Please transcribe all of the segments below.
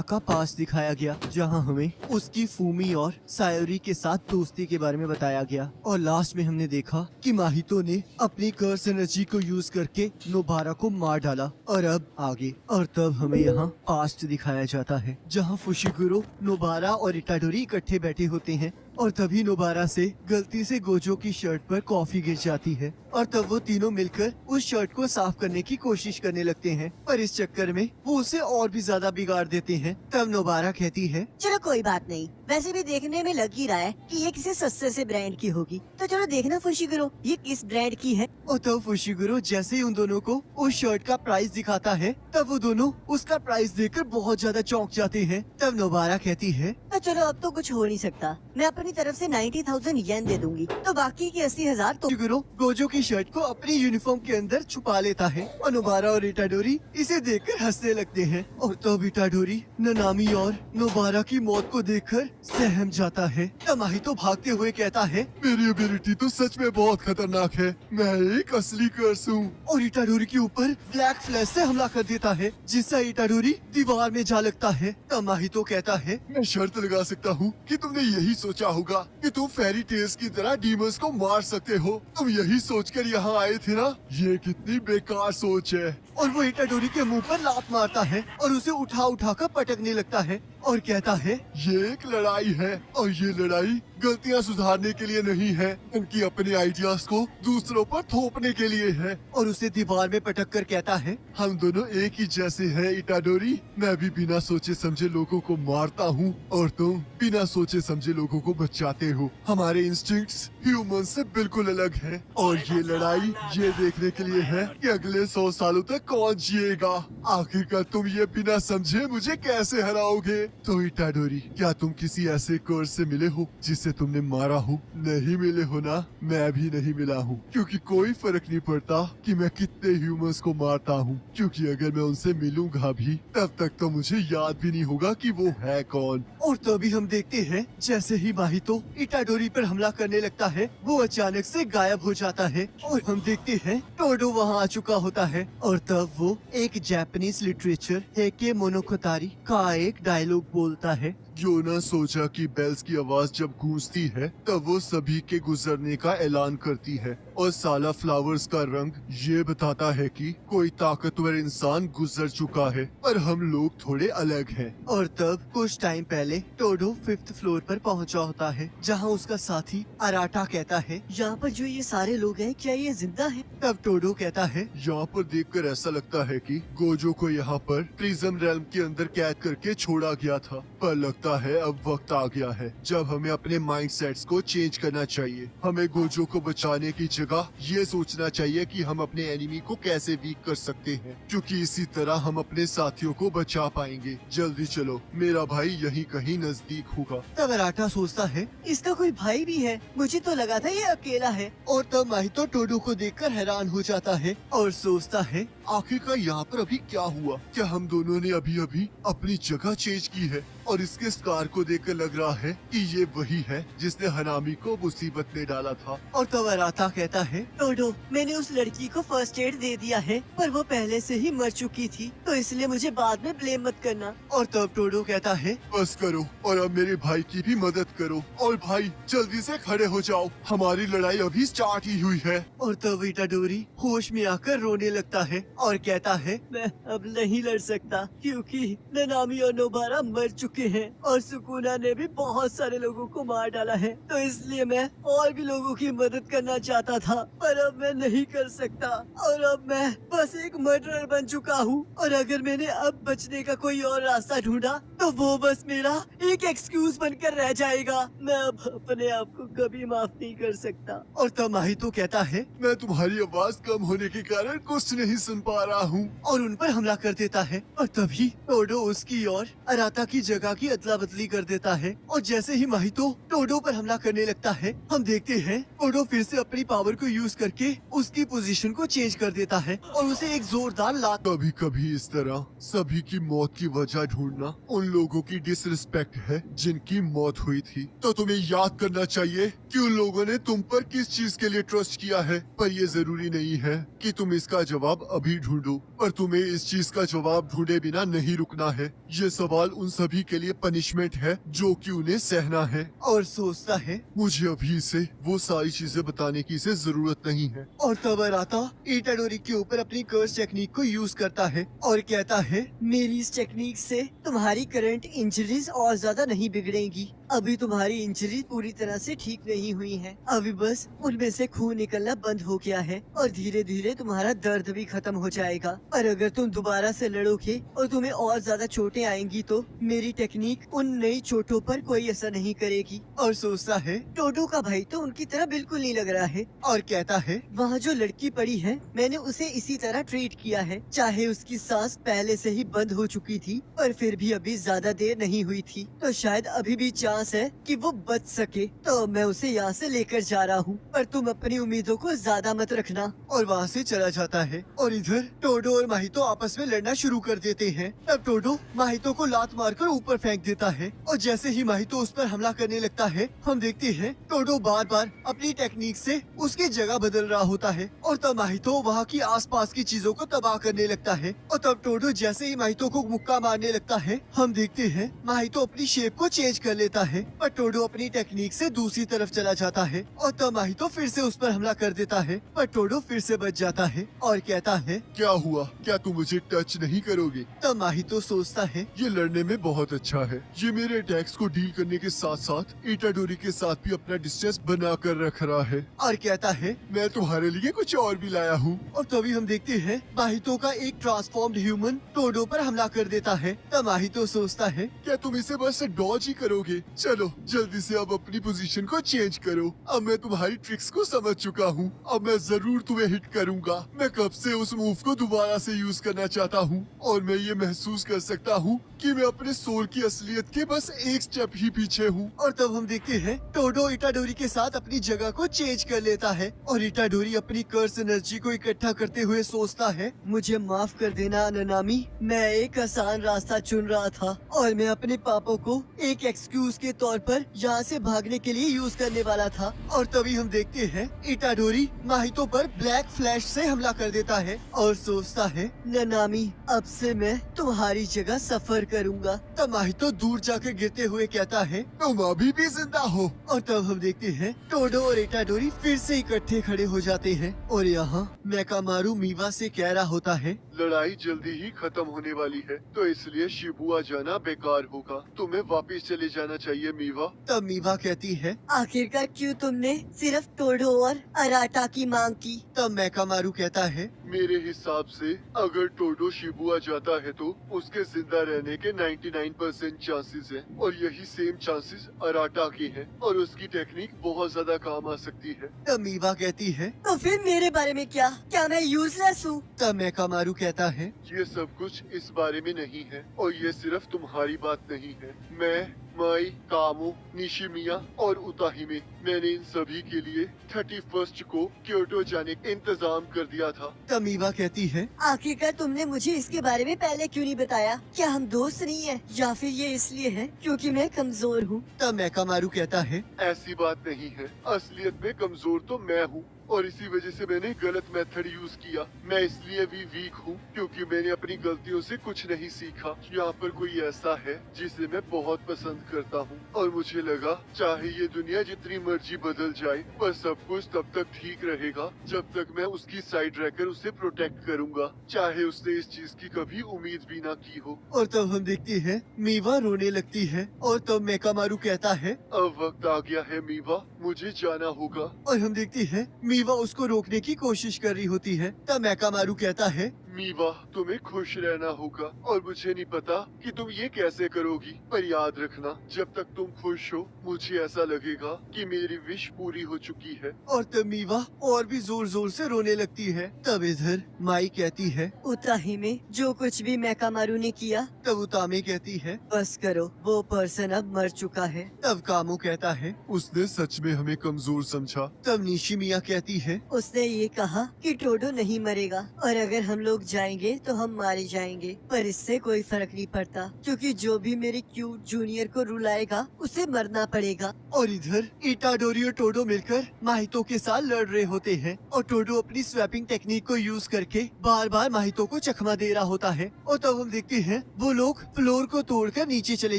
का पास दिखाया गया जहां हमें उसकी फूमी और सायोरी के साथ दोस्ती के बारे में बताया गया और लास्ट में हमने देखा कि माहितो ने अपनी कर्स एनर्जी को यूज करके नोबारा को मार डाला और अब आगे और तब हमें यहाँ पास्ट दिखाया जाता है जहाँ फुशिगुरो, नोबारा और इटाडोरी इकट्ठे बैठे होते हैं और तभी नोबारा से गलती से गोजो की शर्ट पर कॉफी गिर जाती है और तब वो तीनों मिलकर उस शर्ट को साफ करने की कोशिश करने लगते हैं पर इस चक्कर में वो उसे और भी ज्यादा बिगाड़ देते हैं। तब नोबारा कहती है, चलो कोई बात नहीं, वैसे भी देखने में लग ही रहा है कि ये किसी सस्ते से ब्रांड की होगी, तो चलो देखना फुशिगुरो ये किस ब्रांड की है। और तब फुशिगुरो जैसे ही उन दोनों को उस शर्ट का प्राइस दिखाता है तब वो दोनों उसका प्राइस देखकर बहुत ज्यादा चौंक जाते हैं। तब नोबारा कहती है, तो चलो अब तो कुछ हो नहीं सकता, मैं अपनी तरफ से 90,000 येन दे दूंगी, तो बाकी की 80,000 तो। फुशिगुरो गोजो की शर्ट को अपनी यूनिफॉर्म के अंदर छुपा लेता है और नोबारा और इटाडोरी इसे देखकर हंसने लगते हैं और तब इटाडोरी ननामी और नोबारा की मौत को देखकर सहम जाता है। तब माहितो भागते हुए कहता है, मेरी एबिलिटी तो सच में बहुत खतरनाक है, मैं एक असली कर्स हूँ। और इटाडोरी के ऊपर ब्लैक फ्लैश से हमला कर देता है जिससे इटाडोरी दीवार में जा लगता है। तब माहितो कहता है, मैं शर्त लगा सकता हूँ कि तुमने यही सोचा होगा कि तुम फेरी टेल्स की तरह डीमंस को मार सकते हो। तुम यही सोचकर यहाँ आए थे ना? ये कितनी बेकार सोच है। और वो इटाडोरी के मुंह पर लात मारता है और उसे उठा उठा कर पटकने लगता है और कहता है, ये एक लड़ाई है और ये लड़ाई गलतियाँ सुधारने के लिए नहीं है, उनकी अपने आइडियाज को दूसरों पर थोपने के लिए है। और उसे दीवार में पटक कर कहता है, हम दोनों एक ही जैसे हैं इटाडोरी। मैं भी बिना सोचे समझे लोगों को मारता हूँ और तुम बिना सोचे समझे लोगों को बचाते हो। हमारे इंस्टिंक्ट्स ह्यूमन से बिल्कुल अलग है और ये लड़ाई ये देखने के लिए है कि अगले 100 सालों तक कौन जिएगा। आखिरकार तुम ये बिना समझे मुझे कैसे हराओगे? तो इटाडोरी, क्या तुम किसी ऐसे कर्स से मिले हो जिसे तुमने मारा हो? नहीं मिले हो ना? मैं भी नहीं मिला हूँ, क्योंकि कोई फर्क नहीं पड़ता कि मैं कितने ह्यूमंस को मारता हूँ, क्योंकि अगर मैं उनसे मिलूंगा भी तब तक तो मुझे याद भी नहीं होगा कि वो है कौन। और तभी हम देखते हैं जैसे ही माहितो इटाडोरी पर हमला करने लगता है वो अचानक से गायब हो जाता है और हम देखते हैं टोडो वहाँ आ चुका होता है और तब वो एक जापानीज लिटरेचर हेके मोनोकोतारी का एक डायलॉग बोलता है। क्यों न सोचा कि बेल्स की आवाज जब गूंजती है तब वो सभी के गुजरने का ऐलान करती है और साला फ्लावर्स का रंग ये बताता है कि कोई ताकतवर इंसान गुजर चुका है, पर हम लोग थोड़े अलग हैं। और तब कुछ टाइम पहले टोडो 5th फ्लोर पर पहुंचा होता है जहां उसका साथी अराटा कहता है, यहाँ पर जो ये सारे लोग हैं क्या ये जिंदा हैं? तब टोडो कहता है, यहाँ पर देखकर ऐसा लगता है कि गोजो को यहाँ पर प्रिज्म रेल्म के अंदर कैद करके छोड़ा गया था, पर लगता है अब वक्त आ गया है जब हमें अपने माइंडसेट्स को चेंज करना चाहिए। हमें गोजो को बचाने की जगह ये सोचना चाहिए कि हम अपने एनिमी को कैसे वीक कर सकते हैं, क्योंकि इसी तरह हम अपने साथियों को बचा पाएंगे। जल्दी चलो, मेरा भाई यहीं कहीं नजदीक होगा। तब अराटा सोचता है, इसका कोई भाई भी है, मुझे तो लगा था ये अकेला है। और तब माहितो टोडो को देखकर हैरान हो जाता है और सोचता है, आखिरकार यहाँ पर अभी क्या हुआ? क्या हम दोनों ने अभी अभी अपनी जगह चेंज की है? और इसके स्कार को देखकर लग रहा है कि ये वही है जिसने हनामी को मुसीबत में डाला था। और तब अराटा कहता है, टोडो, मैंने उस लड़की को फर्स्ट एड दे दिया है, पर वो पहले से ही मर चुकी थी, तो इसलिए मुझे बाद में ब्लेम मत करना। और तब टोडो कहता है, बस करो और अब मेरे भाई की भी मदद करो। और भाई जल्दी से खड़े हो जाओ, हमारी लड़ाई अभी स्टार्ट ही हुई है। और तब इटाडोरी होश में आकर रोने लगता है और कहता है, मैं अब नहीं लड़ सकता क्योंकि ननामी और नोबारा मर चुके हैं और सुकुना ने भी बहुत सारे लोगों को मार डाला है, तो इसलिए मैं और भी लोगों की मदद करना चाहता था, पर अब मैं नहीं कर सकता और अब मैं बस एक मर्डरर बन चुका हूँ। और अगर मैंने अब बचने का कोई और रास्ता ढूंढा तो वो बस मेरा एक एक्सक्यूज बनकर रह जाएगा। मैं अब अपने आप को कभी माफ नहीं कर सकता। और तब माहितो कहता है, मैं तुम्हारी आवाज कम होने के कारण कुछ नहीं सुन पा रहा हूँ। और उन पर हमला कर देता है और तभी टोडो उसकी और अराटा की जगह की अदला बदली कर देता है। और जैसे ही माहितो टोडो पर हमला करने लगता है हम देखते हैं टोडो फिर से अपनी पावर को यूज करके उसकी पोजीशन को चेंज कर देता है और उसे एक जोरदार लात। कभी कभी इस तरह सभी की मौत की वजह ढूंढना उन लोगों की डिसरिस्पेक्ट है जिनकी मौत हुई थी। तो तुम्हें याद करना चाहिए कि उन लोगों ने तुम पर किस चीज के लिए ट्रस्ट किया है। पर ये जरूरी नहीं है कि तुम इसका जवाब अभी ढूंढो, पर तुम्हें इस चीज का जवाब ढूंढे बिना नहीं रुकना है। ये सवाल उन सभी के लिए पनिशमेंट है जो कि उन्हें सहना है। और सोचता है। मुझे अभी से वो सारी चीजें बताने की इसे जरूरत नहीं है। और तब अराता इटाडोरी के ऊपर अपनी कर्स टेक्निक को यूज करता है और कहता है, मेरी इस टेक्निक से तुम्हारी करंट इंजरीज और ज्यादा नहीं बिगड़ेंगी। अभी तुम्हारी इंजरी पूरी तरह से ठीक नहीं हुई है, अभी बस उनमें से खून निकलना बंद हो गया है और धीरे धीरे तुम्हारा दर्द भी खत्म हो जाएगा। और अगर तुम दोबारा से लड़ोगे और तुम्हें और ज्यादा चोटें आएंगी तो मेरी टेक्निक उन नई चोटों पर कोई असर नहीं करेगी। और सोचता है टोडो का भाई तो उनकी तरह बिल्कुल नहीं लग रहा है। और कहता है, वहाँ जो लड़की पड़ी है मैंने उसे इसी तरह ट्रीट किया है, चाहे उसकी सांस पहले से ही बंद हो चुकी थी पर फिर भी अभी ज्यादा देर नहीं हुई थी, तो शायद अभी भी चांस है कि वो बच सके। तो मैं उसे यहाँ से लेकर जा रहा हूँ, पर तुम अपनी उम्मीदों को ज्यादा मत रखना। और वहाँ से चला जाता है। और इधर टोडो और माहितो आपस में लड़ना शुरू कर देते हैं। तब टोडो माहितो को लात मारकर ऊपर फेंक देता है और जैसे ही माहितो उस पर हमला करने लगता है, हम देखते हैं टोडो बार बार अपनी टेक्निक से उसकी जगह बदल रहा होता है और तब माहितो वहाँ की आसपास की चीजों को तबाह करने लगता है। और तब टोडो जैसे ही माहितो को मुक्का मारने लगता है, हम देखते हैं माहितो अपनी शेप को चेंज कर लेता है पर टोडो अपनी टेक्निक से दूसरी तरफ चला जाता है और तब माहितो फिर से उस पर हमला कर देता है पर टोडो फिर से बच जाता है और कहता है, क्या हुआ? क्या तुम मुझे टच नहीं करोगे? तब माहितो सोचता है, ये लड़ने में बहुत अच्छा है। ये मेरे अटैक्स को डील करने के साथ साथ इटाडोरी के साथ भी अपना डिस्टेंस बना कर रख रहा है। और कहता है, मैं तुम्हारे लिए कुछ और भी लाया हूँ। और तभी हम देखते हैं माहितो का एक ट्रांसफॉर्म्ड ह्यूमन टोडो पर हमला कर देता है। तब माहितो सोचता है, क्या तुम इसे बस डॉज ही करोगे? चलो जल्दी से अब अपनी पोजीशन को चेंज करो। अब मैं तुम्हारी ट्रिक्स को समझ चुका हूँ। अब मैं जरूर तुम्हें हिट करूँगा। मैं कब से उस मूव को दोबारा से यूज करना चाहता हूँ और मैं ये महसूस कर सकता हूँ कि मैं अपने सोल की असलियत के बस एक स्टेप ही पीछे हूँ। और तब हम देखते हैं टोडो इटाडोरी के साथ अपनी जगह को चेंज कर लेता है और इटाडोरी अपनी कर्स एनर्जी को इकट्ठा करते हुए सोचता है, मुझे माफ कर देना ननामी, मैं एक आसान रास्ता चुन रहा था और मैं अपने पापों को एक एक्सक्यूज के तौर पर यहाँ से भागने के लिए यूज करने वाला था। और तभी हम देखते हैं इटाडोरी माहितो पर ब्लैक फ्लैश से हमला कर देता है और सोचता है, ननामी, अब से मैं तुम्हारी जगह सफर करूँगा। तब माहितो दूर जाकर गिरते हुए कहता है, तुम अभी भी जिंदा हो। और तब हम देखते हैं टोडो और इटाडोरी फिर से इकट्ठे खड़े हो जाते हैं और यहाँ मेकामारू मीवा से कह रहा होता है, लड़ाई जल्दी ही खत्म होने वाली है, तो इसलिए शिबुआ जाना बेकार होगा। तुम्हें वापस चले जाना चाहिए मीवा। तब मीवा कहती है, आखिरकार क्यों तुमने सिर्फ टोडो और अराटा की मांग की? तब मेकामारू कहता है, मेरे हिसाब से अगर टोडो शिबुआ जाता है तो उसके जिंदा रहने के 99% चांसेस हैं और यही सेम चांसेस अराटा के हैं और उसकी टेक्निक बहुत ज्यादा काम आ सकती है। तब मीवा कहती है, तो फिर मेरे बारे में क्या मैं यूजलेस हूँ? तब मेकामारू कहता है, ये सब कुछ इस बारे में नहीं है और ये सिर्फ तुम्हारी बात नहीं है। मैं, माई, कामो, निशिमिया और उताहिमे, मैंने इन सभी के लिए 31 को क्योटो जाने का इंतजाम कर दिया था। तब मीवा कहती है, आखिरकार तुमने मुझे इसके बारे में पहले क्यों नहीं बताया? क्या हम दोस्त नहीं है या फिर ये इसलिए है क्योंकि मैं कमजोर हूँ? तब मेकामारू कहता है, ऐसी बात नहीं है, असलियत में कमजोर तो मैं हूँ और इसी वजह से मैंने गलत मेथड यूज किया। मैं इसलिए भी वीक हूँ क्योंकि मैंने अपनी गलतियों से कुछ नहीं सीखा। यहाँ पर कोई ऐसा है जिसे मैं बहुत पसंद करता हूँ और मुझे लगा चाहे ये दुनिया जितनी मर्जी बदल जाए पर सब कुछ तब तक ठीक रहेगा जब तक मैं उसकी साइड रहकर उसे प्रोटेक्ट करूँगा, चाहे उसने इस चीज की कभी उम्मीद भी ना की हो। और तब हम देखते हैं मीवा रोने लगती है और तब मेकामारू कहता है, अब वक्त आ गया है मीवा, मुझे जाना होगा। और हम देखते हैं मीवा उसको रोकने की कोशिश कर रही होती है। तब मेकामारू कहता है, मीवा, तुम्हें खुश रहना होगा और मुझे नहीं पता कि तुम ये कैसे करोगी, पर याद रखना जब तक तुम खुश हो मुझे ऐसा लगेगा कि मेरी विश पूरी हो चुकी है। और तब मीवा और भी जोर जोर से रोने लगती है। तब इधर माई कहती है, उताहिमे, जो कुछ भी मेकामारू ने किया तब उतामे कहती है, बस करो, वो पर्सन अब मर चुका है। तब कामो कहता है, उसने सच में हमें कमजोर समझा। तब निशिमिया कहती है, उसने ये कहा कि टोडो नहीं मरेगा और अगर हम लोग जाएंगे तो हम मारे जाएंगे, पर इससे कोई फर्क नहीं पड़ता क्योंकि जो भी मेरे क्यूट जूनियर को रुलाएगा उसे मरना पड़ेगा। और इधर इटाडोरी और टोडो मिलकर माहितो के साथ लड़ रहे होते हैं और टोडो अपनी स्वैपिंग टेक्निक को यूज करके बार बार माहितो को चकमा दे रहा होता है। और तब हम देखते हैं वो लोग फ्लोर को तोड़कर नीचे चले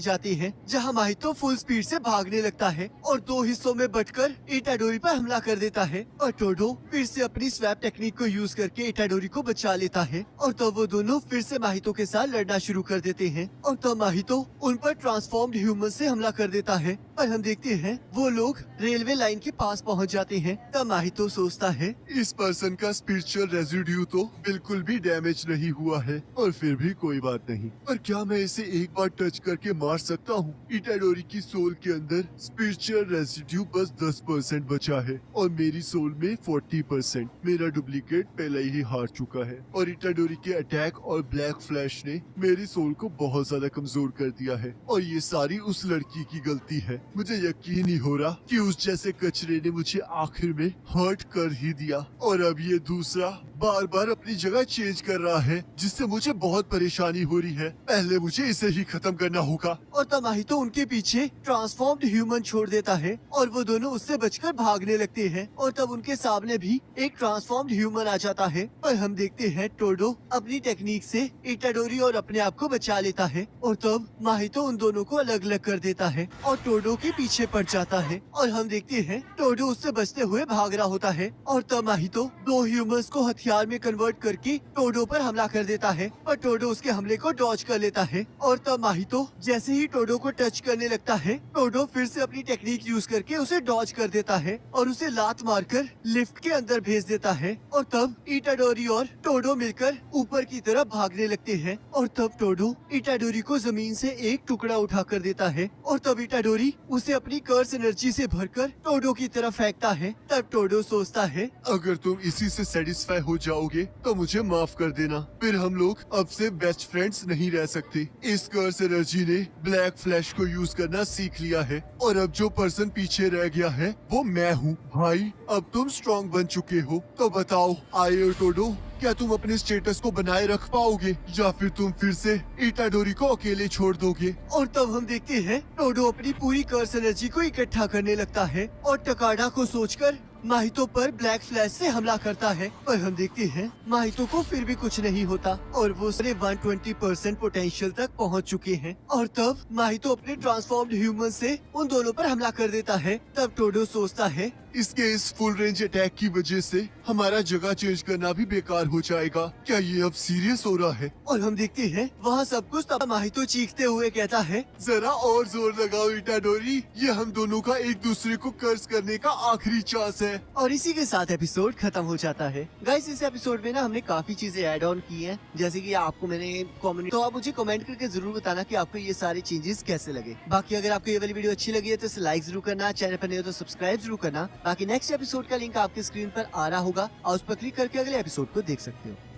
जाते हैं, जहाँ माहितो फुल स्पीड से भागने लगता है और दो हिस्सों में बंटकर इटाडोरी पर हमला कर देता है। और टोडो फिर से अपनी स्वैप टेक्निक को यूज करके इटाडोरी को बचा लेता है और तब वो दोनों फिर से माहितो के साथ लड़ना शुरू कर देते हैं। और तब माहितो उन पर ट्रांसफॉर्म्ड ह्यूमन से हमला कर देता है, पर हम देखते हैं वो लोग रेलवे लाइन के पास पहुंच जाते हैं। तब माहितो सोचता है इस पर्सन का स्पिरिचुअल रेजिड्यू तो बिल्कुल भी डैमेज नहीं हुआ है, और फिर भी कोई बात नहीं। पर क्या मैं इसे एक बार टच करके मार सकता हूँ? इटाडोरी की सोल के अंदर स्पिरिचुअल रेजिड्यू बस 10% बचा है और मेरी सोल में 40%। मेरा डुप्लीकेट पहले ही हार चुका है और इटाडोरी के अटैक और ब्लैक फ्लैश ने मेरी सोल को बहुत ज्यादा कमजोर कर दिया है, और ये सारी उस लड़की की गलती है। मुझे यकीन ही हो रहा कि उस जैसे कचरे ने मुझे आखिर में हर्ट कर ही दिया, और अब ये दूसरा बार बार अपनी जगह चेंज कर रहा है, जिससे मुझे बहुत परेशानी हो रही है। पहले मुझे इसे ही खत्म करना होगा। और तब माहितो उनके पीछे ट्रांसफॉर्म्ड ह्यूमन छोड़ देता है और वो दोनों उससे बचकर भागने लगते हैं। और तब उनके सामने भी एक ट्रांसफॉर्म्ड ह्यूमन आ जाता है, पर हम देखते हैं टोडो अपनी टेक्निक से इटाडोरी और अपने आप को बचा लेता है। और तब माहितो उन दोनों को अलग अलग कर देता है और टोडो के पीछे पड़ जाता है। और हम देखते हैं टोडो उससे बचते हुए भाग रहा होता है। और तब माहितो दो ह्यूमंस को हथियार में कन्वर्ट करके टोडो पर हमला कर देता है, पर टोडो उसके हमले को डॉज कर लेता है। और तब माहितो जैसे ही टोडो को टच करने लगता है, टोडो फिर से अपनी टेक्निक यूज करके उसे डॉज कर देता है और उसे लात मारकर लिफ्ट के अंदर भेज देता है। और तब इटाडोरी और टोडो मिलकर ऊपर की तरफ भागने लगते हैं। और तब टोडो इटाडोरी को जमीन से एक टुकड़ा उठा कर देता है और तब इटाडोरी उसे अपनी कर्स एनर्जी से भरकर टोडो की तरफ फेंकता है। तब टोडो सोचता है अगर तुम इसी से सेटिस्फाई हो जाओगे तो मुझे माफ कर देना, फिर हम लोग अब से बेस्ट फ्रेंड्स नहीं रह सकते। इस कर्स एनर्जी ने ब्लैक फ्लैश को यूज करना सीख लिया है और अब जो पर्सन पीछे रह गया है वो मैं हूँ। भाई अब तुम स्ट्रॉन्ग बन चुके हो, तो बताओ आए और टोडो, क्या तुम अपने स्टेटस को बनाए रख पाओगे या फिर तुम फिर से इटाडोरी को अकेले छोड़ दोगे? और तब हम देखते हैं टोडो अपनी पूरी कर्स एनर्जी को इकट्ठा करने लगता है और टकाडा को सोचकर माहितो पर ब्लैक फ्लैश से हमला करता है, पर हम देखते हैं माहितो को फिर भी कुछ नहीं होता और वो सिर्फ 120% पोटेंशियल तक पहुंच चुके हैं। और तब माहितो अपने ट्रांसफॉर्म्ड ह्यूमन से उन दोनों पर हमला कर देता है। तब टोडो सोचता है इसके इस फुल रेंज अटैक की वजह से हमारा जगह चेंज करना भी बेकार हो जाएगा। क्या ये अब सीरियस हो रहा है? और हम देखते हैं वहाँ सब कुछ। तब माहितो चीखते हुए कहता है जरा और जोर लगाओ इटाडोरी, ये हम दोनों का एक दूसरे को कर्ज करने का आखिरी चांस है। और इसी के साथ एपिसोड खत्म हो जाता है। गाइस इस एपिसोड में ना हमने काफी चीजें ऐड ऑन की हैं, जैसे कि आपको मैंने कमेंट, तो आप मुझे कमेंट करके जरूर बताना कि आपको ये सारे चेंजेस कैसे लगे। बाकी अगर आपको ये वाली वीडियो अच्छी लगी है तो इसे लाइक जरूर करना, चैनल पर नए हो तो सब्सक्राइब जरूर करना। बाकी नेक्स्ट एपिसोड का लिंक आपके स्क्रीन पर आ रहा होगा और उस पर क्लिक करके अगले एपिसोड को देख सकते हो।